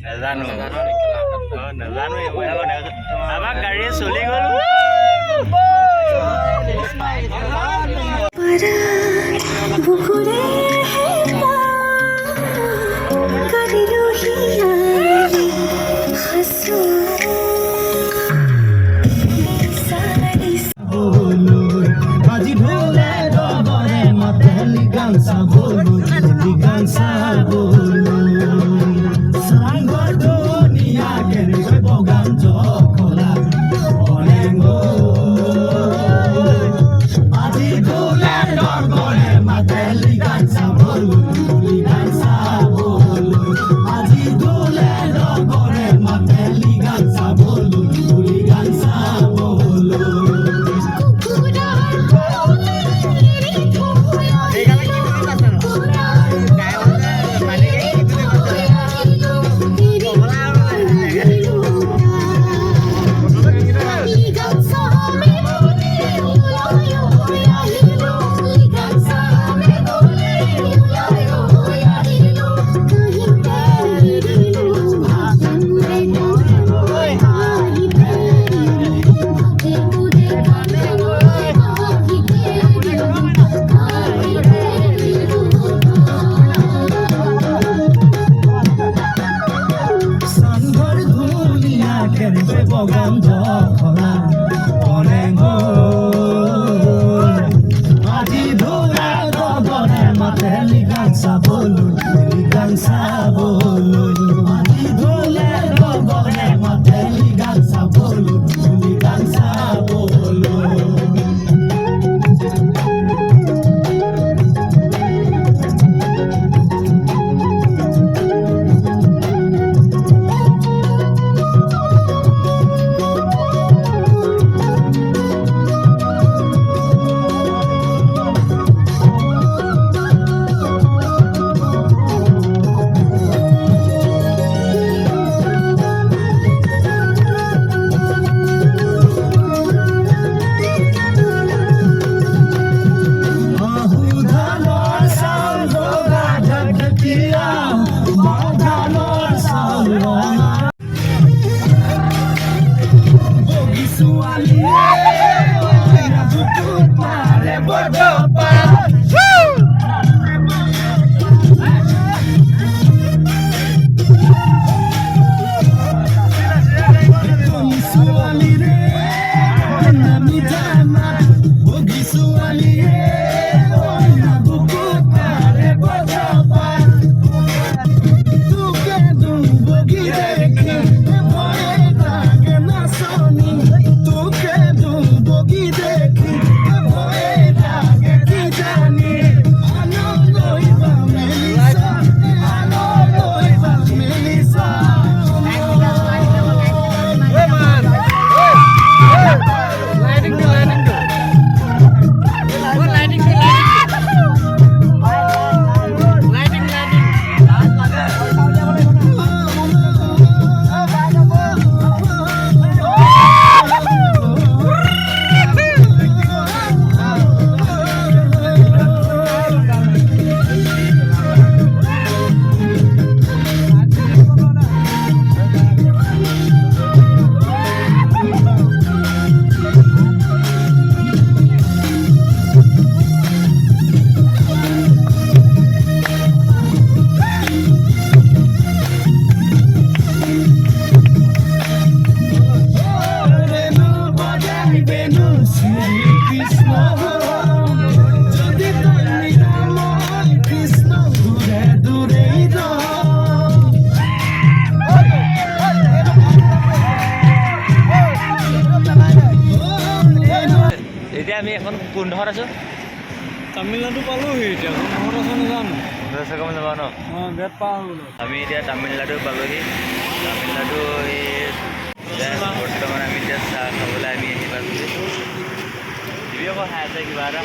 নাজানো আমাক গাড়ীয়ে চলি গ'ল আমি এখন কোনডোখৰত আছো তামিলনাডু পালোহি এতিয়া কোনডোখৰত আছো নাজানো দৰ্শকম যাব ন গেট পাৰ হ'ল আমি এতিয়া তামিলনাডু পালোহি তামিলনাডু বৰ্তমান আমি এতিয়া চাহ খাবলৈ আমি আহি পাইছোঁ দিবি আকৌ খাই আছে কিবা এটা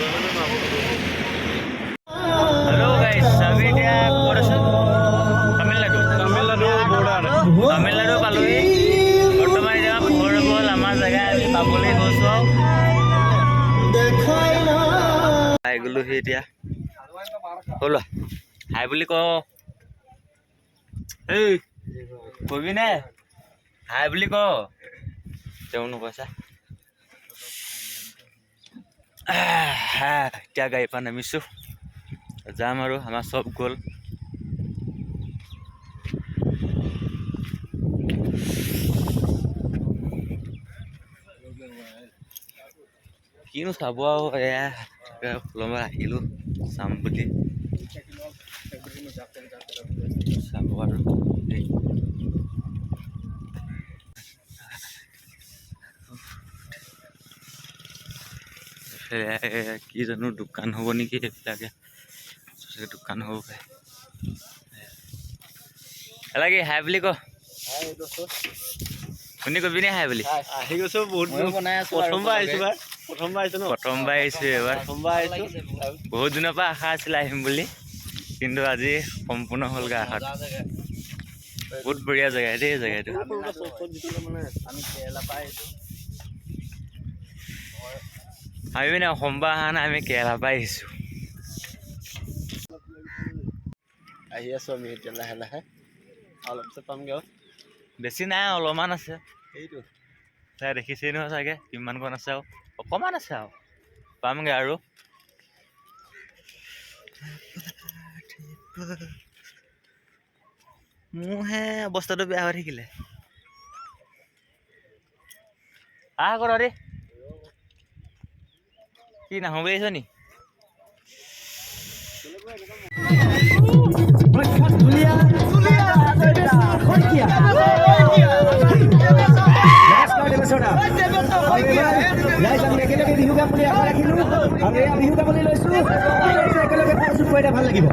হেল্ল' গাইছ আমি এতিয়া ক'ত আছো তামিলনাডু পালোহি বৰ্তমান এতিয়া পোহৰ হ'ল আমাৰ জেগা আমি পাবলৈ গৈছোঁ আৰু পাই গ'লোহি এতিয়া হ'ল হাই বুলি ক এই কবি নে হাই বুলি ক তেওঁ নকৈছা এতিয়া গাড়ীৰ পৰা নামিছোঁ যাম আৰু আমাৰ চব গ'ল কিনো চাব আৰু এয়া লম্বা আহিলোঁ চাম বুলি চাব আৰু কি জানো দোকান হ'ব নেকি এইবিলাকে দোকান হ'ব পাৰে এলাগি হাই বুলি ক শুনি কবি নে হাই বুলি আহি গৈছো বহুত প্ৰথমবাৰ আহিছো এবাৰ বহুত দিনৰ পৰা আশা আছিলে আহিম বুলি কিন্তু আজি সম্পূৰ্ণ হ'লগৈ আশাত বহুত বঢ়িয়া জেগা দেই জেগাটো আমি মানে অসমবাৰ অহা নাই আমি কেৰেলা পৰা আহিছোঁ আহি আছো আমি এতিয়া লাহে লাহে অলপ পিছত পামগৈ বেছি নাই অলপমান আছে সেইটো তাই দেখিছেই নহয় চাগে কিমানকণ আছে আৰু অকণমান আছে আৰু পামগৈ আৰু মোৰহে অৱস্থাটো বেয়া হৈ থাকিলে আহ কৰ দেই কি নাহো আহিছ নি ভাল লাগিব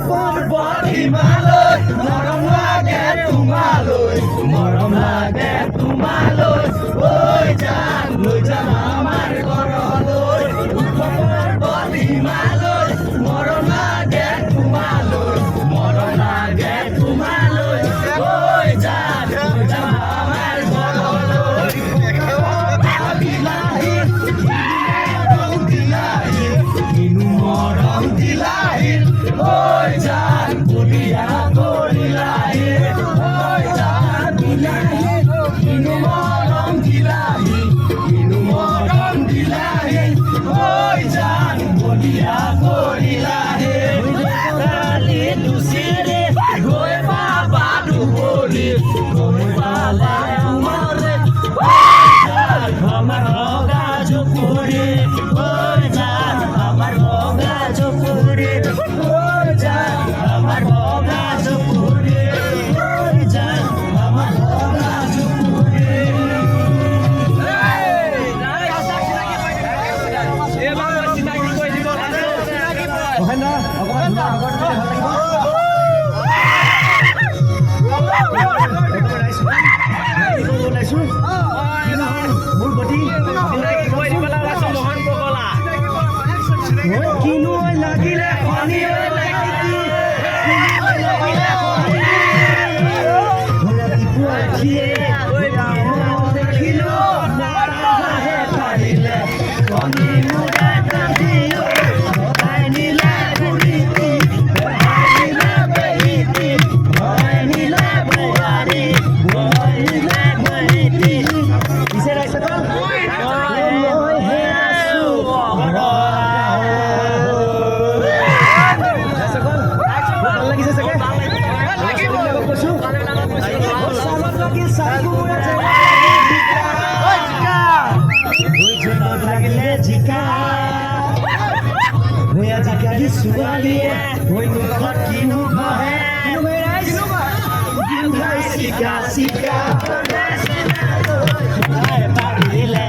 পৰ্বত হিমালয় মৰম লাগে তোমালৈ ঐ জান লৈ যাম আমাৰ ঘৰলৈ পৰ্বত হিমালয় মৰম লাগে তোমালৈ ঐ জান লৈ যাম আমাৰ ঘৰলৈ মৰম দিলাহি ঐ জান বলিয়া কৰিলাহি ঐ জান কিনো মৰম দিলাহি ঐ জান বলিয়া কৰিলাহি কালি দুচিৰে গৈ পাবা দুবলি গৈ পাবা তোমাৰে আমাৰ ৰগা জপুৰি ঐ জান আমাৰ ৰগা জপুৰি ঐ জান আমাৰ ৰগা জপুৰি ঐ জান আমাৰ ৰগা জপুৰি কিনো লাগিলে পানী দেখিলো পাৰিলে কণী মুগা ছোৱালীয়ে ঐ মুখত কিনো বহে চিকা চিকা পাৰিলে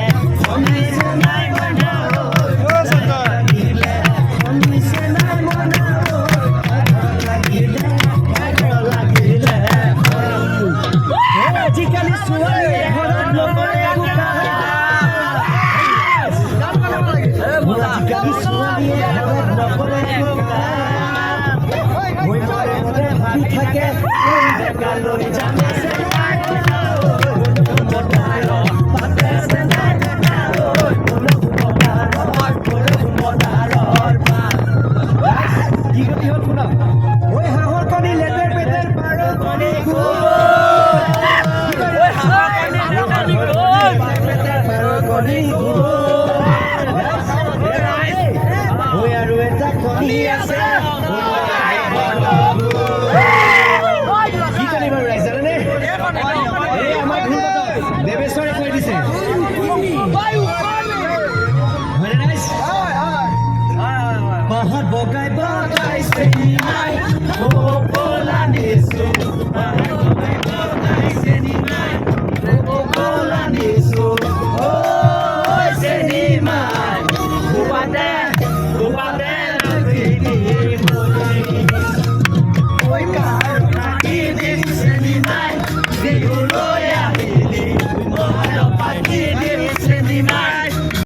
আজিকালি ছোৱালীয়ে ঘৰত নকৰে আজিকালি ছোৱালীয়ে ঘৰত নকৰে ভাবি থাকে লৈ যাম হাঁহৰ কণী লেতেৰ পেটেৰ পাৰৰ কণী আৰু এটা কণী আছে কি কণী বাৰু ৰাইজ জানেনে এই আমাৰ দেৱেশ্বৰে কৈ দিছে হয়নে ৰাইজ পাহাত বগাই বগাই